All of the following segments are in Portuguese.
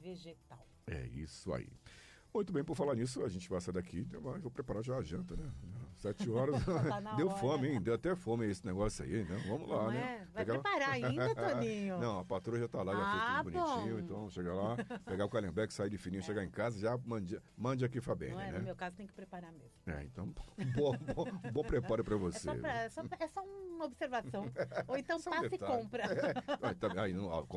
vegetal. É isso aí. Muito bem, por falar nisso, a gente vai sair daqui, eu vou preparar já a janta, né? 7 horas, Tá deu hora. fome, hein? Deu até fome esse negócio aí, né? Vamos lá, Não né? Vai preparar ainda, Toninho? Não, a patroa já tá lá, já fez tudo bonitinho, bom. então chega lá, pegar o calembeque, sair de fininho, chegar em casa, já mande aqui Fabene, Não é, né? no meu caso tem que preparar mesmo. Então, bom preparo pra você. É só uma observação. Ou então Só um passa e detalhe. compra. Aí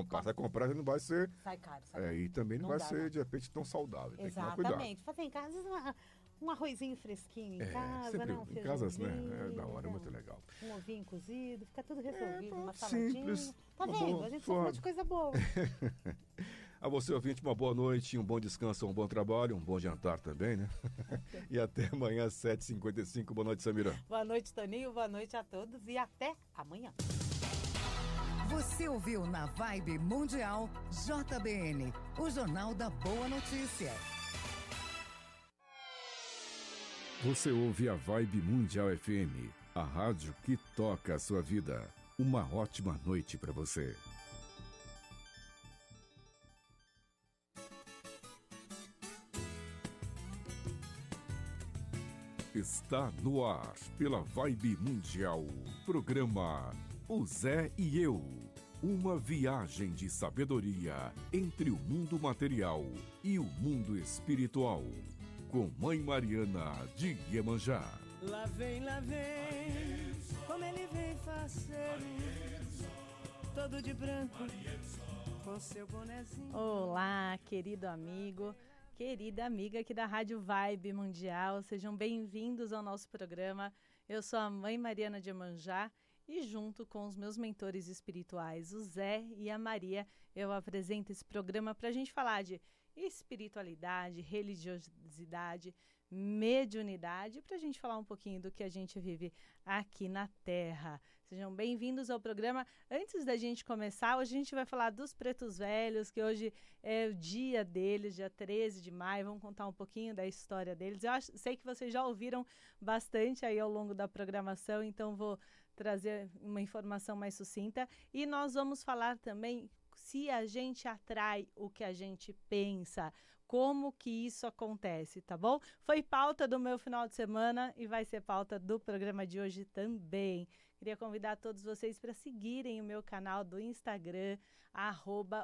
passa a comprar, não vai ser... Sai caro, sai caro. E também não vai dá, ser, não. de repente, tão saudável. Tem que tomar cuidado. Exatamente. Fazer em casa um arrozinho fresquinho em casa, sempre, né? Um em casas, feijãozinho. né? É da hora, muito legal. Um ovinho cozido, fica tudo resolvido, uma saladinha. Simples. Tá vendo? A gente só fala de coisa boa. A você, ouvinte, uma boa noite, um bom descanso, um bom trabalho, um bom jantar também, né? E até amanhã, às 7h55. Boa noite, Samira. Boa noite, Toninho. Boa noite a todos e até amanhã. Você ouviu na Vibe Mundial JBN, o Jornal da Boa Notícia. Você ouve a Vibe Mundial FM, a rádio que toca a sua vida. Uma ótima noite para você. Está no ar, pela Vibe Mundial, programa O Zé e Eu. Uma viagem de sabedoria entre o mundo material e o mundo espiritual. Com Mãe Mariana de Iemanjá. Lá vem, como ele vem faceiro, todo de branco, com seu bonezinho. Olá, querido amigo, querida amiga aqui da Rádio Vibe Mundial, sejam bem-vindos ao nosso programa. Eu sou a Mãe Mariana de Iemanjá e junto com os meus mentores espirituais, o Zé e a Maria, eu apresento esse programa para a gente falar de espiritualidade, religiosidade, mediunidade, para a gente falar um pouquinho do que a gente vive aqui na Terra. Sejam bem-vindos ao programa. Antes da gente começar, hoje a gente vai falar dos pretos velhos, que hoje é o dia deles, dia 13 de maio. Vamos contar um pouquinho da história deles. Sei que vocês já ouviram bastante aí ao longo da programação, então vou trazer uma informação mais sucinta. E nós vamos falar também se a gente atrai o que a gente pensa, como que isso acontece, tá bom? Foi pauta do meu final de semana e vai ser pauta do programa de hoje também. Queria convidar todos vocês para seguirem o meu canal do Instagram,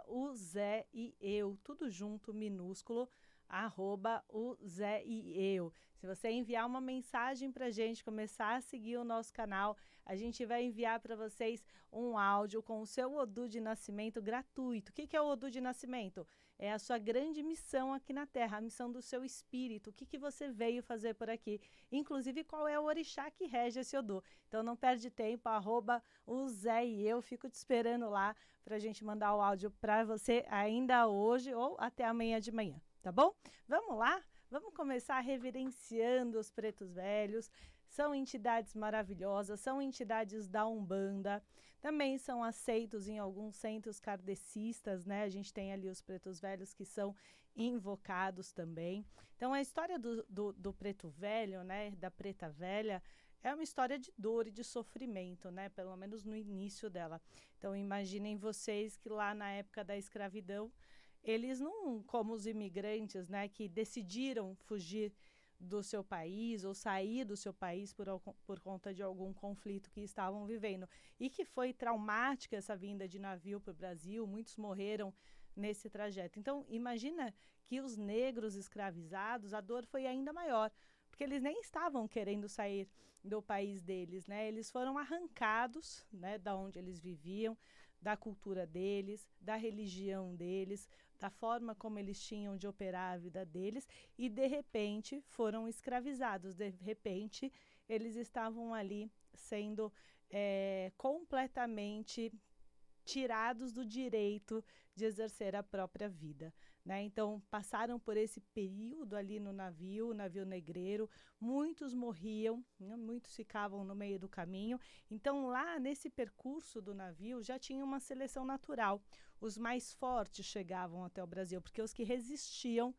@o Zé e Eu, tudo junto, minúsculo, @o Zé e Eu. Se você enviar uma mensagem para a gente, começar a seguir o nosso canal, a gente vai enviar para vocês um áudio com o seu Odu de nascimento gratuito. O que é o Odu de nascimento? É a sua grande missão aqui na Terra, a missão do seu espírito. O que você veio fazer por aqui? Inclusive, qual é o orixá que rege esse Odu? Então, não perde tempo, @o Zé e Eu. Fico te esperando lá para a gente mandar o áudio para você ainda hoje ou até amanhã de manhã. Tá bom? Vamos lá? Vamos começar reverenciando os pretos velhos. São entidades maravilhosas, são entidades da Umbanda. Também são aceitos em alguns centros kardecistas, né? A gente tem ali os pretos velhos que são invocados também. Então, a história do preto velho, né? Da preta velha, é uma história de dor e de sofrimento, né? Pelo menos no início dela. Então, imaginem vocês que lá na época da escravidão, eles não, como os imigrantes, né, que decidiram fugir do seu país ou sair do seu país por conta de algum conflito que estavam vivendo. E que foi traumática essa vinda de navio para o Brasil, muitos morreram nesse trajeto. Então, imagina que os negros escravizados, a dor foi ainda maior, porque eles nem estavam querendo sair do país deles, né? Eles foram arrancados, né, da onde eles viviam, da cultura deles, da religião deles, da forma como eles tinham de operar a vida deles e, de repente, foram escravizados. De repente, eles estavam ali sendo completamente tirados do direito de exercer a própria vida, né? Então, passaram por esse período ali no navio, o navio negreiro, muitos morriam, né? Muitos ficavam no meio do caminho. Então, lá nesse percurso do navio, já tinha uma seleção natural. Os mais fortes chegavam até o Brasil, porque os que resistiam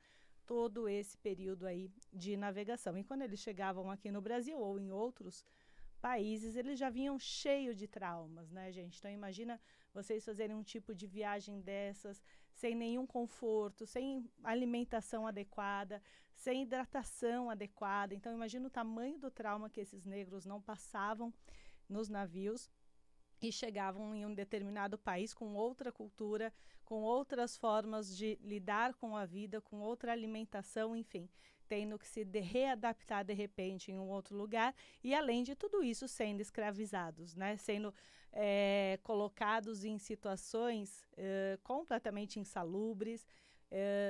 todo esse período aí de navegação. E quando eles chegavam aqui no Brasil ou em outros países, eles já vinham cheios de traumas, né, gente? Então, imagina vocês fazerem um tipo de viagem dessas sem nenhum conforto, sem alimentação adequada, sem hidratação adequada. Então, imagina o tamanho do trauma que esses negros não passavam nos navios e chegavam em um determinado país com outra cultura, com outras formas de lidar com a vida, com outra alimentação, enfim, tendo que se readaptar de repente em um outro lugar e, além de tudo isso, sendo escravizados, né? Sendo colocados em situações completamente insalubres,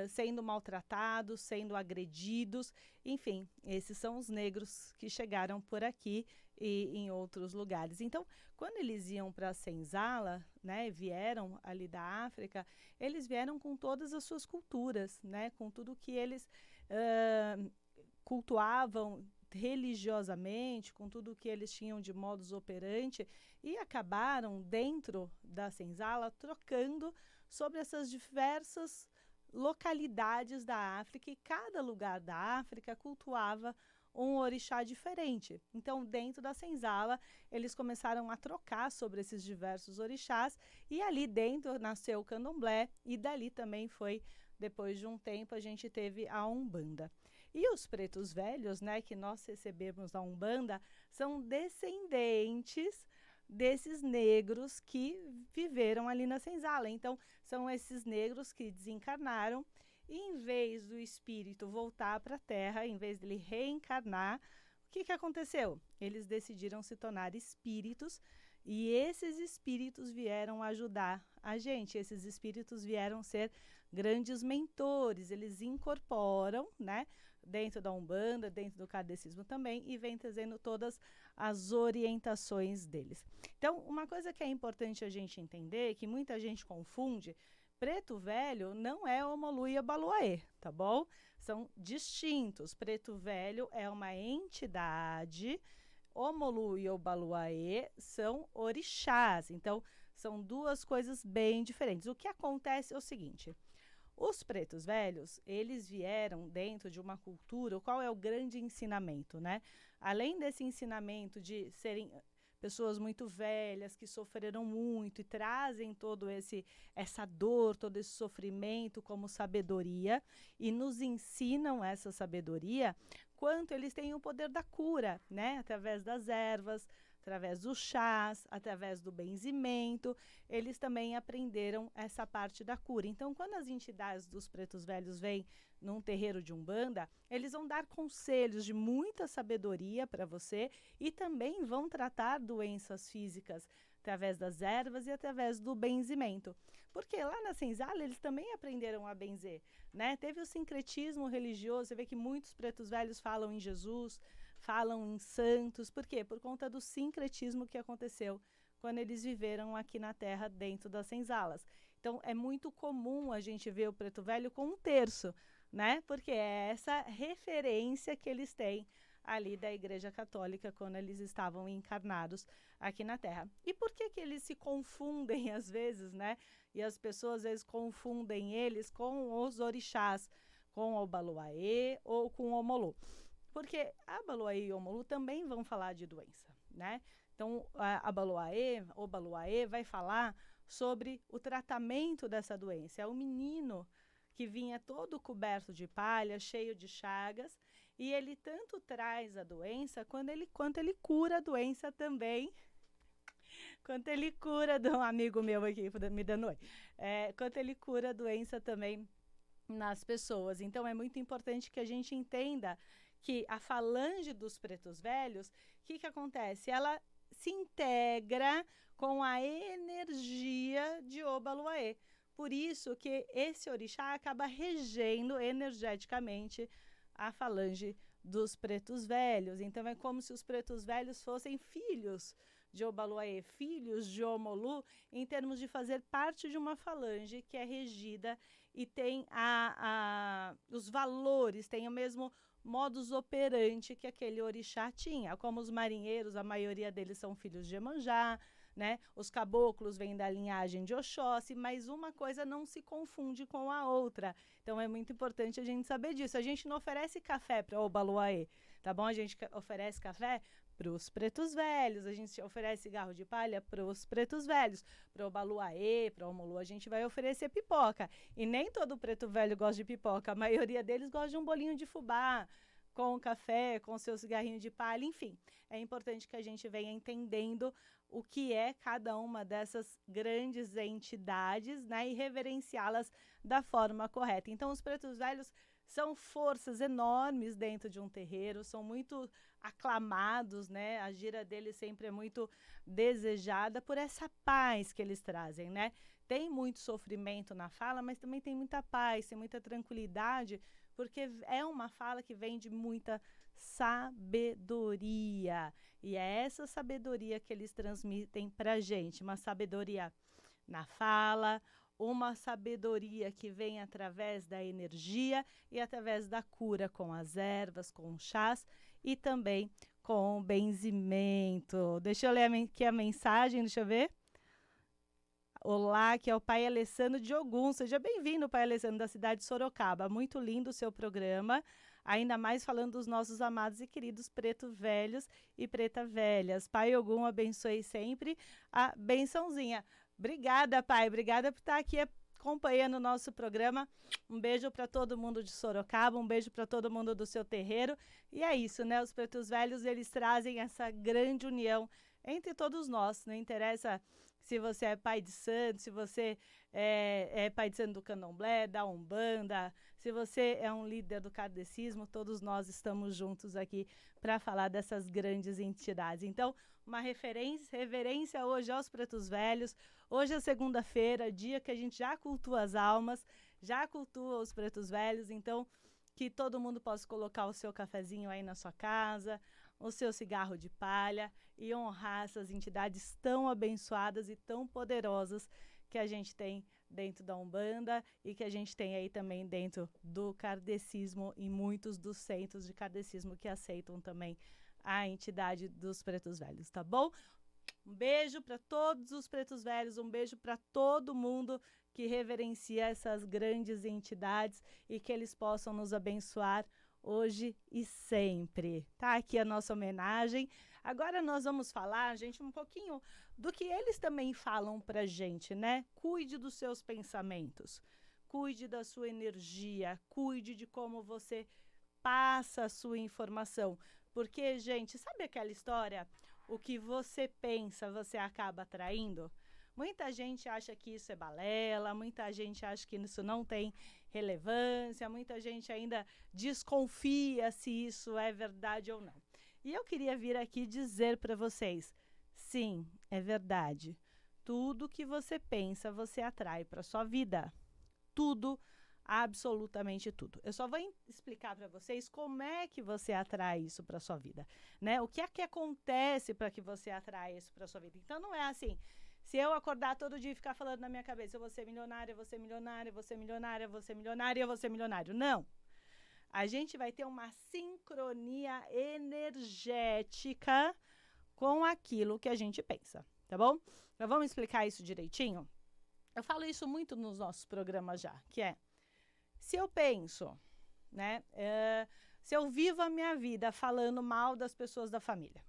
sendo maltratados, sendo agredidos, enfim, esses são os negros que chegaram por aqui e em outros lugares. Então, quando eles iam para a senzala, né, vieram ali da África, eles vieram com todas as suas culturas, né, com tudo que eles cultuavam religiosamente, com tudo que eles tinham de modus operandi, e acabaram dentro da senzala trocando sobre essas diversas localidades da África, e cada lugar da África cultuava um orixá diferente. Então, dentro da senzala, eles começaram a trocar sobre esses diversos orixás, e ali dentro nasceu o candomblé, e dali também foi, depois de um tempo, a gente teve a Umbanda. E os pretos velhos, né, que nós recebemos da Umbanda, são descendentes desses negros que viveram ali na senzala. Então, são esses negros que desencarnaram e, em vez do espírito voltar para a Terra, em vez dele reencarnar, o que aconteceu? Eles decidiram se tornar espíritos, e esses espíritos vieram ajudar a gente. Esses espíritos vieram ser grandes mentores. Eles incorporam, né, dentro da Umbanda, dentro do kardecismo também, e vem trazendo todas as orientações deles. Então, uma coisa que é importante a gente entender, que muita gente confunde, preto velho não é Omolu e Obaluaê, tá bom? São distintos. Preto velho é uma entidade, Omolu e Obaluaê são orixás. Então, são duas coisas bem diferentes. O que acontece é o seguinte: os pretos velhos, eles vieram dentro de uma cultura. Qual é o grande ensinamento, né? Além desse ensinamento de serem pessoas muito velhas, que sofreram muito e trazem todo essa dor, todo esse sofrimento como sabedoria, e nos ensinam essa sabedoria, quanto eles têm o poder da cura, né? Através das ervas, através dos chás, através do benzimento, eles também aprenderam essa parte da cura. Então, quando as entidades dos pretos velhos vêm num terreiro de Umbanda, eles vão dar conselhos de muita sabedoria para você, e também vão tratar doenças físicas através das ervas e através do benzimento. Porque lá na senzala eles também aprenderam a benzer, né? Teve o sincretismo religioso. Você vê que muitos pretos velhos falam em Jesus, falam em santos. Por quê? Por conta do sincretismo que aconteceu quando eles viveram aqui na Terra dentro das senzalas. Então, é muito comum a gente ver o preto velho com um terço, né? Porque é essa referência que eles têm ali da Igreja Católica quando eles estavam encarnados aqui na Terra. E por que eles se confundem às vezes, né? E as pessoas às vezes confundem eles com os orixás, com o Obaluaê ou com o Omolu. Porque a Obaluaê e o Omolu também vão falar de doença, né? Então, a Obaluaê vai falar sobre o tratamento dessa doença. É o menino que vinha todo coberto de palha, cheio de chagas, e ele tanto traz a doença quanto ele cura a doença também. Quanto ele cura, um amigo meu aqui me dando oi, quanto ele cura a doença também nas pessoas. Então, é muito importante que a gente entenda que a falange dos pretos velhos, o que acontece? Ela se integra com a energia de Obaluaê. Por isso que esse orixá acaba regendo energeticamente a falange dos pretos velhos. Então, é como se os pretos velhos fossem filhos de Obaluaê, filhos de Omolu, em termos de fazer parte de uma falange que é regida e tem os valores, tem o mesmo modus operandi que aquele orixá tinha. Como os marinheiros, a maioria deles são filhos de Iemanjá, né? Os caboclos vêm da linhagem de Oxóssi, mas uma coisa não se confunde com a outra. Então, é muito importante a gente saber disso. A gente não oferece café para Obaluaê, tá bom? A gente oferece café para os pretos velhos, a gente oferece cigarro de palha para os pretos velhos, para o Baluaê, para o Omolu, a gente vai oferecer pipoca. E nem todo preto velho gosta de pipoca, a maioria deles gosta de um bolinho de fubá, com café, com seu cigarrinho de palha, enfim. É importante que a gente venha entendendo o que é cada uma dessas grandes entidades, né, e reverenciá-las da forma correta. Então, os pretos velhos são forças enormes dentro de um terreiro, são muito aclamados, né? A gira deles sempre é muito desejada por essa paz que eles trazem, né? Tem muito sofrimento na fala, mas também tem muita paz, tem muita tranquilidade, porque é uma fala que vem de muita sabedoria. E é essa sabedoria que eles transmitem para a gente, uma sabedoria na fala, uma sabedoria que vem através da energia e através da cura com as ervas, com chás e também com o benzimento. Deixa eu ler aqui a mensagem, deixa eu ver. Olá, que é o Pai Alessandro de Ogum. Seja bem-vindo, Pai Alessandro, da cidade de Sorocaba. Muito lindo o seu programa, ainda mais falando dos nossos amados e queridos preto velhos e preta velhas. Pai Ogum, abençoe sempre a bençãozinha. Obrigada, Pai. Obrigada por estar aqui acompanhando o nosso programa. Um beijo para todo mundo de Sorocaba, um beijo para todo mundo do seu terreiro. E é isso, né? Os pretos velhos, eles trazem essa grande união entre todos nós. Não interessa se você é pai de santo, se você é pai de santo do candomblé, da umbanda, se você é um líder do kardecismo, todos nós estamos juntos aqui para falar dessas grandes entidades. Então, uma reverência hoje aos pretos velhos. Hoje é segunda-feira, dia que a gente já cultua as almas, já cultua os pretos velhos. Então, que todo mundo possa colocar o seu cafezinho aí na sua casa, o seu cigarro de palha e honrar essas entidades tão abençoadas e tão poderosas que a gente tem dentro da Umbanda e que a gente tem aí também dentro do kardecismo e muitos dos centros de kardecismo que aceitam também a entidade dos pretos velhos, tá bom? Um beijo para todos os pretos velhos, um beijo para todo mundo que reverencia essas grandes entidades e que eles possam nos abençoar hoje e sempre. Tá aqui a nossa homenagem. Agora nós vamos falar, gente, um pouquinho do que eles também falam pra gente, né? Cuide dos seus pensamentos, cuide da sua energia, cuide de como você passa a sua informação. Porque, gente, sabe aquela história? O que você pensa, você acaba atraindo? Muita gente acha que isso é balela, muita gente acha que isso não tem relevância, muita gente ainda desconfia se isso é verdade ou não. E eu queria vir aqui dizer para vocês, sim, é verdade. Tudo que você pensa, você atrai para sua vida. Tudo, absolutamente tudo. Eu só vou explicar para vocês como é que você atrai isso para sua vida, né? O que é que acontece para que você atraia isso para sua vida? Então não é assim, se eu acordar todo dia e ficar falando na minha cabeça, eu vou ser milionária, eu vou ser milionária, eu vou ser milionária, eu vou ser milionária, eu vou ser milionário. Não. A gente vai ter uma sincronia energética com aquilo que a gente pensa, tá bom? Então vamos explicar isso direitinho? Eu falo isso muito nos nossos programas já, que é, se eu penso, né, se eu vivo a minha vida falando mal das pessoas da família,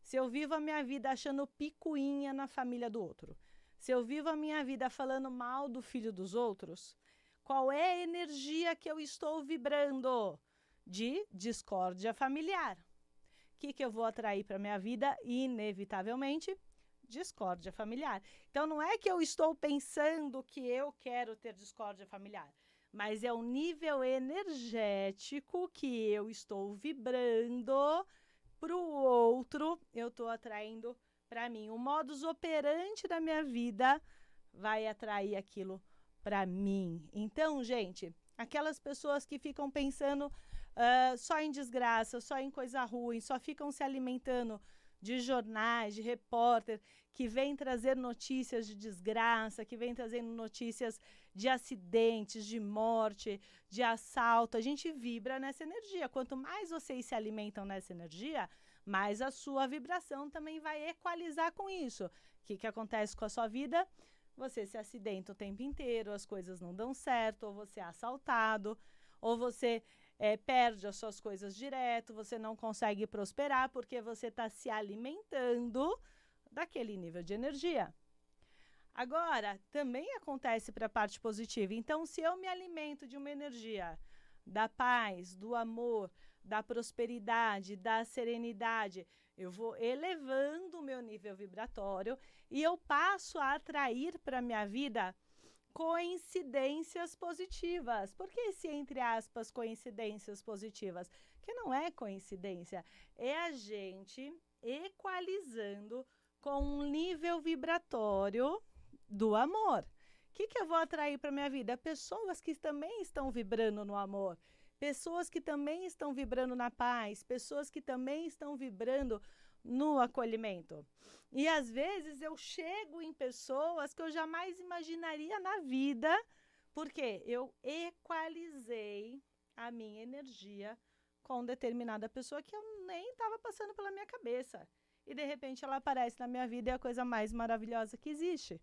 se eu vivo a minha vida achando picuinha na família do outro, se eu vivo a minha vida falando mal do filho dos outros, qual é a energia que eu estou vibrando? De discórdia familiar. O que eu vou atrair para a minha vida? Inevitavelmente, discórdia familiar. Então, não é que eu estou pensando que eu quero ter discórdia familiar, mas é o nível energético que eu estou vibrando para o outro, eu estou atraindo para mim. O modus operandi da minha vida vai atrair aquilo para mim. Então, gente, aquelas pessoas que ficam pensando só em desgraça, só em coisa ruim, só ficam se alimentando de jornais, de repórter, que vem trazer notícias de desgraça, que vem trazendo notícias de acidentes, de morte, de assalto. A gente vibra nessa energia. Quanto mais vocês se alimentam nessa energia, mais a sua vibração também vai equalizar com isso. O que acontece com a sua vida? Você se acidenta o tempo inteiro, as coisas não dão certo, ou você é assaltado, ou você perde as suas coisas direto, você não consegue prosperar porque você está se alimentando daquele nível de energia. Agora, também acontece para a parte positiva. Então, se eu me alimento de uma energia da paz, do amor, da prosperidade, da serenidade, eu vou elevando o meu nível vibratório e eu passo a atrair para a minha vida coincidências positivas. Por que esse, entre aspas, coincidências positivas? Que não é coincidência, é a gente equalizando com um nível vibratório do amor. O que eu vou atrair para a minha vida? Pessoas que também estão vibrando no amor, pessoas que também estão vibrando na paz, pessoas que também estão vibrando no acolhimento. E às vezes eu chego em pessoas que eu jamais imaginaria na vida, porque eu equalizei a minha energia com determinada pessoa que eu nem estava passando pela minha cabeça. E de repente ela aparece na minha vida e é a coisa mais maravilhosa que existe.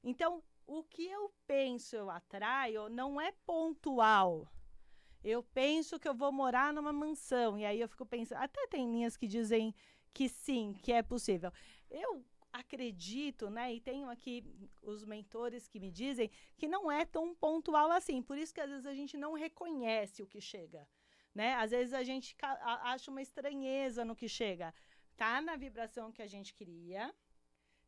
Então, o que eu penso, eu atraio, não é pontual. Eu penso que eu vou morar numa mansão, e aí eu fico pensando, até tem linhas que dizem que sim, que é possível. Eu acredito, né, e tenho aqui os mentores que me dizem que não é tão pontual assim, por isso que às vezes a gente não reconhece o que chega, né? Às vezes a gente acha uma estranheza no que chega. Tá na vibração que a gente queria,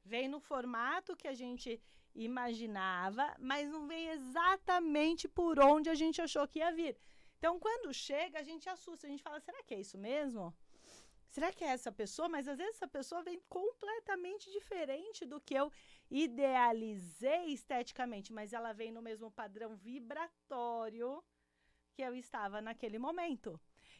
vem no formato que a gente imaginava, mas não vem exatamente por onde a gente achou que ia vir. Então, quando chega, a gente assusta, a gente fala, será que é isso mesmo? Será que é essa pessoa? Mas às vezes essa pessoa vem completamente diferente do que eu idealizei esteticamente, mas ela vem no mesmo padrão vibratório que eu estava naquele momento.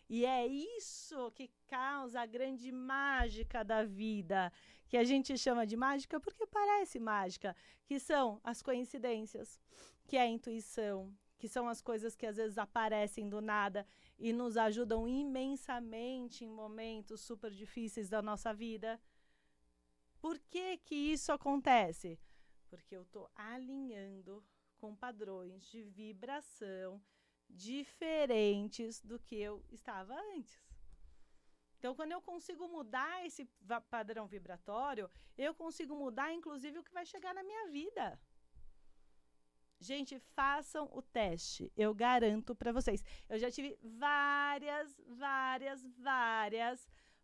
E é isso que causa a grande mágica da vida, que a gente chama de mágica porque parece mágica, que são as coincidências, que é a intuição, que são as coisas que às vezes aparecem do nada e nos ajudam imensamente em momentos super difíceis da nossa vida. Por que que isso acontece? Porque eu estou alinhando com padrões de vibração diferentes do que eu estava antes. Então, quando eu consigo mudar esse padrão vibratório, eu consigo mudar, inclusive, o que vai chegar na minha vida. Gente, façam o teste. Eu garanto para vocês. Eu já tive várias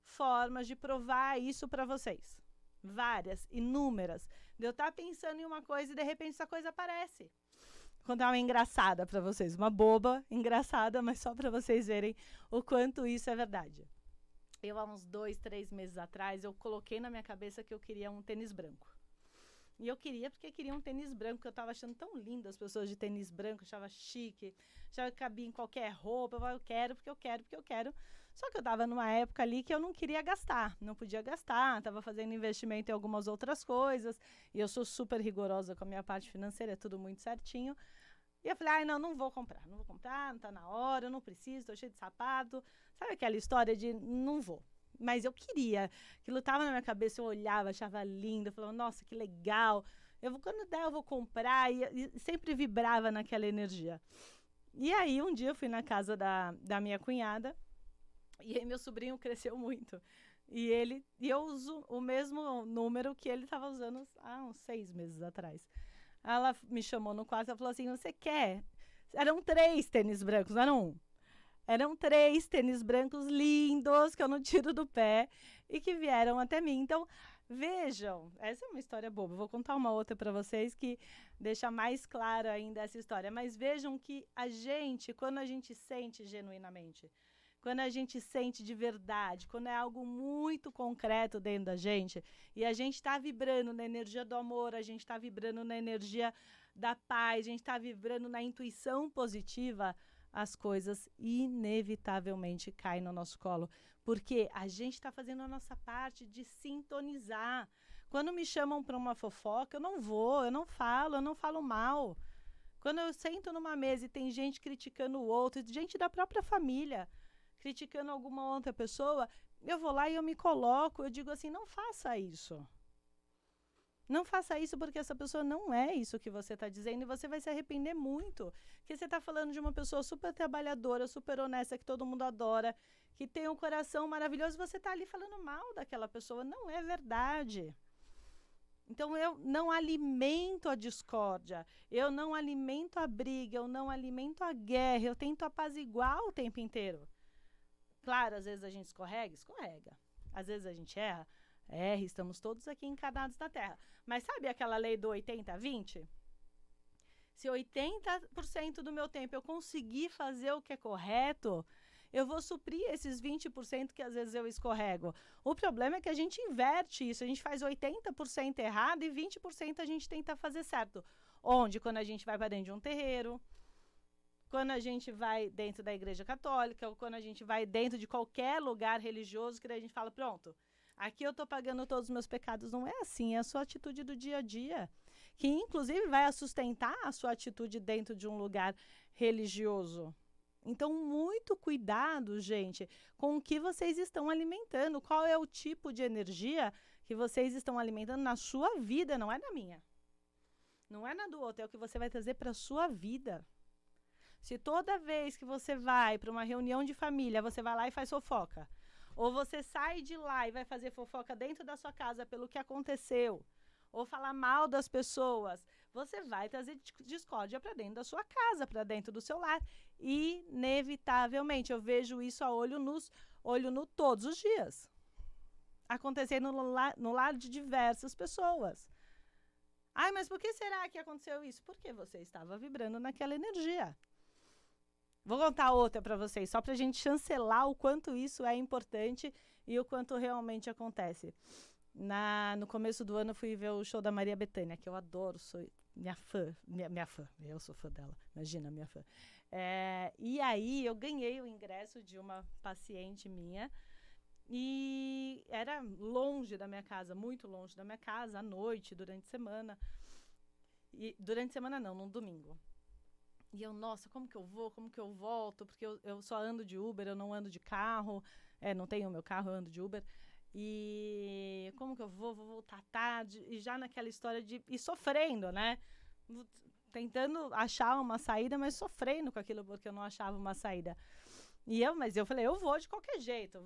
formas de provar isso para vocês. Várias, inúmeras. Eu estar pensando em uma coisa e, de repente, essa coisa aparece. Vou contar uma engraçada para vocês, uma boba, engraçada, mas só para vocês verem o quanto isso é verdade. Eu, há uns 2, 3 meses atrás, eu coloquei na minha cabeça que eu queria um tênis branco. E eu queria porque queria um tênis branco, que eu estava achando tão lindo as pessoas de tênis branco, achava chique, achava que cabia em qualquer roupa, eu quero, porque eu quero, porque eu quero. Só que eu estava numa época ali que eu não queria gastar, não podia gastar, estava fazendo investimento em algumas outras coisas, e eu sou super rigorosa com a minha parte financeira, é tudo muito certinho. E eu falei, não vou comprar, não está na hora, eu não preciso, estou cheio de sapato. Sabe aquela história de não vou? Mas eu queria, aquilo estava na minha cabeça, eu olhava, achava lindo, eu falava, nossa, que legal. Quando der eu vou comprar, e sempre vibrava naquela energia. E aí um dia eu fui na casa da minha cunhada, e aí meu sobrinho cresceu muito. E eu uso o mesmo número que ele estava usando há uns 6 meses atrás. Ela me chamou no quarto e falou assim, você quer? Eram 3 tênis brancos, não era um. Eram 3 tênis brancos lindos, que eu não tiro do pé, e que vieram até mim. Então, vejam, essa é uma história boba. Vou contar uma outra para vocês que deixa mais clara ainda essa história. Mas vejam que a gente, quando a gente sente genuinamente, quando a gente sente de verdade, quando é algo muito concreto dentro da gente, e a gente está vibrando na energia do amor, a gente está vibrando na energia da paz, a gente está vibrando na intuição positiva, as coisas inevitavelmente caem no nosso colo, porque a gente está fazendo a nossa parte de sintonizar. Quando me chamam para uma fofoca, eu não vou, eu não falo mal. Quando eu sento numa mesa e tem gente criticando o outro, gente da própria família, criticando alguma outra pessoa, eu vou lá e eu me coloco, eu digo assim, não faça isso. Não faça isso, porque essa pessoa não é isso que você está dizendo e você vai se arrepender muito. Porque você está falando de uma pessoa super trabalhadora, super honesta, que todo mundo adora, que tem um coração maravilhoso, e você está ali falando mal daquela pessoa. Não é verdade. Então, eu não alimento a discórdia, eu não alimento a briga, eu não alimento a guerra, eu tento apaziguar o tempo inteiro. Claro, às vezes a gente escorrega. Às vezes a gente erra, estamos todos aqui encarnados na Terra. Mas sabe aquela lei do 80-20? Se 80% do meu tempo eu conseguir fazer o que é correto, eu vou suprir esses 20% que às vezes eu escorrego. O problema é que a gente inverte isso, a gente faz 80% errado e 20% a gente tenta fazer certo. Onde? Quando a gente vai para dentro de um terreiro, quando a gente vai dentro da igreja católica, ou quando a gente vai dentro de qualquer lugar religioso, que daí a gente fala, pronto, aqui eu estou pagando todos os meus pecados. Não é assim, é a sua atitude do dia a dia, que inclusive vai sustentar a sua atitude dentro de um lugar religioso. Então, muito cuidado, gente, com o que vocês estão alimentando. Qual é o tipo de energia que vocês estão alimentando na sua vida, não é na minha. Não é na do outro, é o que você vai trazer para a sua vida. Se toda vez que você vai para uma reunião de família, você vai lá e faz fofoca, ou você sai de lá e vai fazer fofoca dentro da sua casa pelo que aconteceu, ou falar mal das pessoas, você vai trazer discórdia para dentro da sua casa, para dentro do seu lar. Inevitavelmente, eu vejo isso a olho nu todos os dias, acontecendo no lar de diversas pessoas. Ai, mas por que será que aconteceu isso? Porque você estava vibrando naquela energia. Vou contar outra para vocês, só para a gente chancelar o quanto isso é importante e o quanto realmente acontece. No começo do ano, eu fui ver o show da Maria Bethânia, que eu adoro, sou minha fã, eu sou fã dela, imagina, minha fã. E aí, eu ganhei o ingresso de uma paciente minha, e era longe da minha casa, muito longe da minha casa, à noite, durante a semana. E durante a semana não, num domingo. E eu, nossa, como que eu vou, como que eu volto? Porque eu só ando de Uber, eu não ando de carro, não tenho o meu carro, eu ando de Uber. E como que eu vou voltar tarde? E já naquela história de ir sofrendo, né? Tentando achar uma saída, mas sofrendo com aquilo, porque eu não achava uma saída. Mas eu falei, eu vou de qualquer jeito,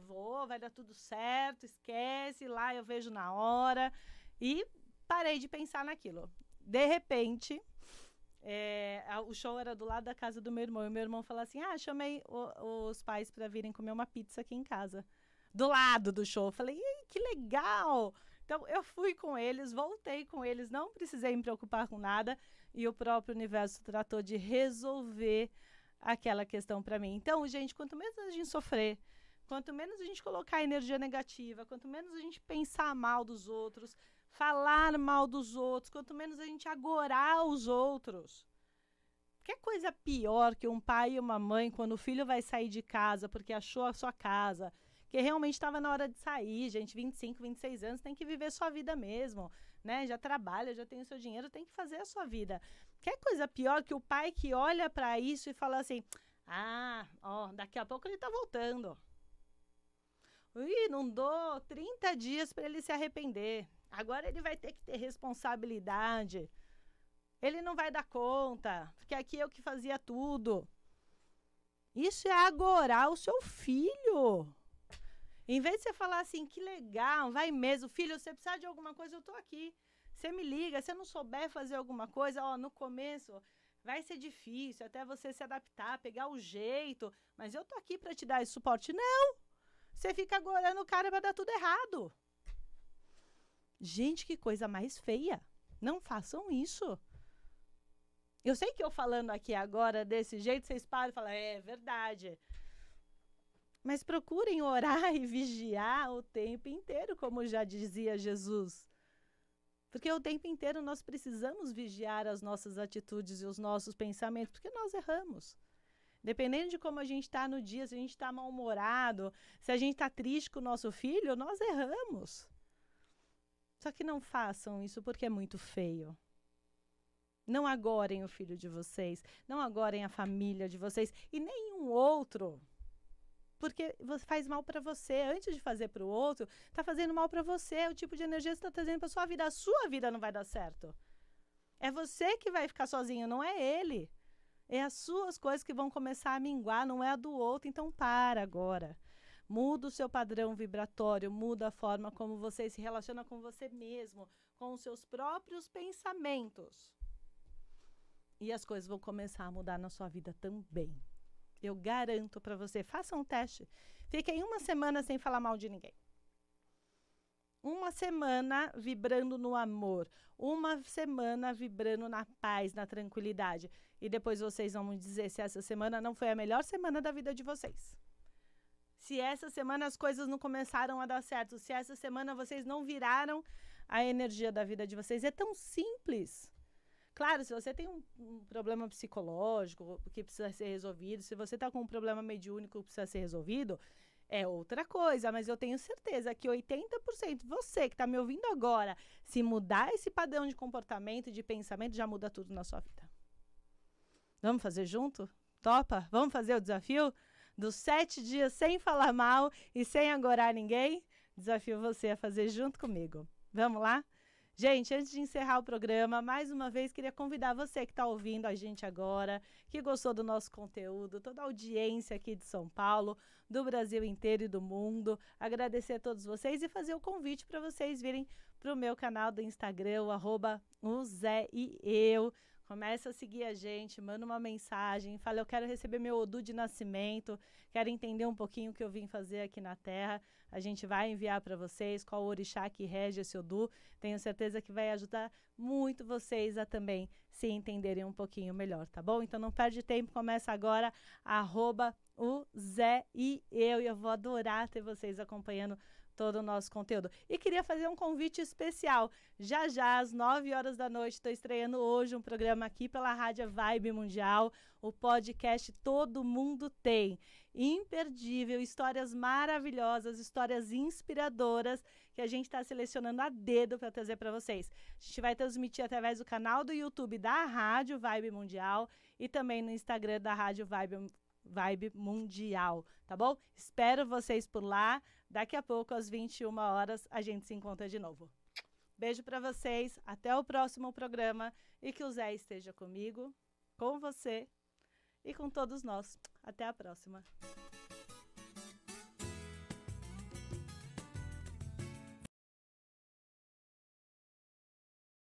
vai dar tudo certo, esquece, lá eu vejo na hora. E parei de pensar naquilo. De repente, o show era do lado da casa do meu irmão, e meu irmão falou assim, chamei os pais para virem comer uma pizza aqui em casa, do lado do show. Eu falei, que legal! Então, eu fui com eles, voltei com eles, não precisei me preocupar com nada, e o próprio universo tratou de resolver aquela questão para mim. Então, gente, quanto menos a gente sofrer, quanto menos a gente colocar energia negativa, quanto menos a gente pensar mal dos outros, falar mal dos outros, quanto menos a gente agorar os outros. Que coisa pior que um pai e uma mãe, quando o filho vai sair de casa porque achou a sua casa, que realmente estava na hora de sair, gente, 25, 26 anos, tem que viver sua vida mesmo, né? Já trabalha, já tem o seu dinheiro, tem que fazer a sua vida. Que coisa pior que o pai que olha para isso e fala assim, daqui a pouco ele está voltando. Não dou 30 dias para ele se arrepender. Agora ele vai ter que ter responsabilidade. Ele não vai dar conta, porque aqui eu que fazia tudo. Isso é agorar o seu filho. Em vez de você falar assim, que legal, vai mesmo, filho, se você precisar de alguma coisa, eu estou aqui. Você me liga, se eu não souber fazer alguma coisa, no começo vai ser difícil, até você se adaptar, pegar o jeito, mas eu estou aqui para te dar esse suporte. Não! Você fica agorando o cara para dar tudo errado. Gente, que coisa mais feia. Não façam isso. Eu sei que eu falando aqui agora desse jeito, vocês param e falam, é verdade. Mas procurem orar e vigiar o tempo inteiro, como já dizia Jesus. Porque o tempo inteiro nós precisamos vigiar as nossas atitudes e os nossos pensamentos, porque nós erramos. Dependendo de como a gente está no dia, se a gente está mal-humorado, se a gente está triste com o nosso filho, nós erramos. Só que não façam isso porque é muito feio. Não agorem o filho de vocês, não agorem a família de vocês e nenhum outro. porque você faz mal para você. Antes de fazer para o outro, tá fazendo mal para você. É o tipo de energia que você tá trazendo para sua vida. A sua vida não vai dar certo. É você que vai ficar sozinho, não é ele. É as suas coisas que vão começar a minguar, não é a do outro. Então para agora. Muda o seu padrão vibratório, muda a forma como você se relaciona com você mesmo, com os seus próprios pensamentos. E as coisas vão começar a mudar na sua vida também. Eu garanto para você, faça um teste. Fiquem uma semana sem falar mal de ninguém. Uma semana vibrando no amor. Uma semana vibrando na paz, na tranquilidade. E depois vocês vão me dizer se essa semana não foi a melhor semana da vida de vocês. Se essa semana as coisas não começaram a dar certo. Se essa semana vocês não viraram a energia da vida de vocês. É tão simples. Claro, se você tem um problema psicológico que precisa ser resolvido, se você está com um problema mediúnico que precisa ser resolvido, é outra coisa. Mas eu tenho certeza que 80%, você que está me ouvindo agora, se mudar esse padrão de comportamento e de pensamento, já muda tudo na sua vida. Vamos fazer junto? Topa? Vamos fazer o desafio? Dos 7 dias sem falar mal e sem agorar ninguém? Desafio você a fazer junto comigo. Vamos lá? Gente, antes de encerrar o programa, mais uma vez queria convidar você que está ouvindo a gente agora, que gostou do nosso conteúdo, toda a audiência aqui de São Paulo, do Brasil inteiro e do mundo, agradecer a todos vocês e fazer o convite para vocês virem para o meu canal do Instagram, o Zé e Eu. Começa a seguir a gente, manda uma mensagem, fala, eu quero receber meu Odu de nascimento, quero entender um pouquinho o que eu vim fazer aqui na Terra. A gente vai enviar para vocês qual o orixá que rege esse Odu. Tenho certeza que vai ajudar muito vocês a também se entenderem um pouquinho melhor, tá bom? Então não perde tempo, começa agora, o Zé e eu vou adorar ter vocês acompanhando todo o nosso conteúdo. E queria fazer um convite especial. Já às 9 horas da noite, estou estreando hoje um programa aqui pela Rádio Vibe Mundial, o podcast Todo Mundo Tem. Imperdível, histórias maravilhosas, histórias inspiradoras que a gente está selecionando a dedo para trazer para vocês. A gente vai transmitir através do canal do YouTube da Rádio Vibe Mundial e também no Instagram da Rádio Vibe Mundial, tá bom? Espero vocês por lá. Daqui a pouco, às 21 horas, a gente se encontra de novo. Beijo para vocês, até o próximo programa e que o Zé esteja comigo, com você e com todos nós. Até a próxima.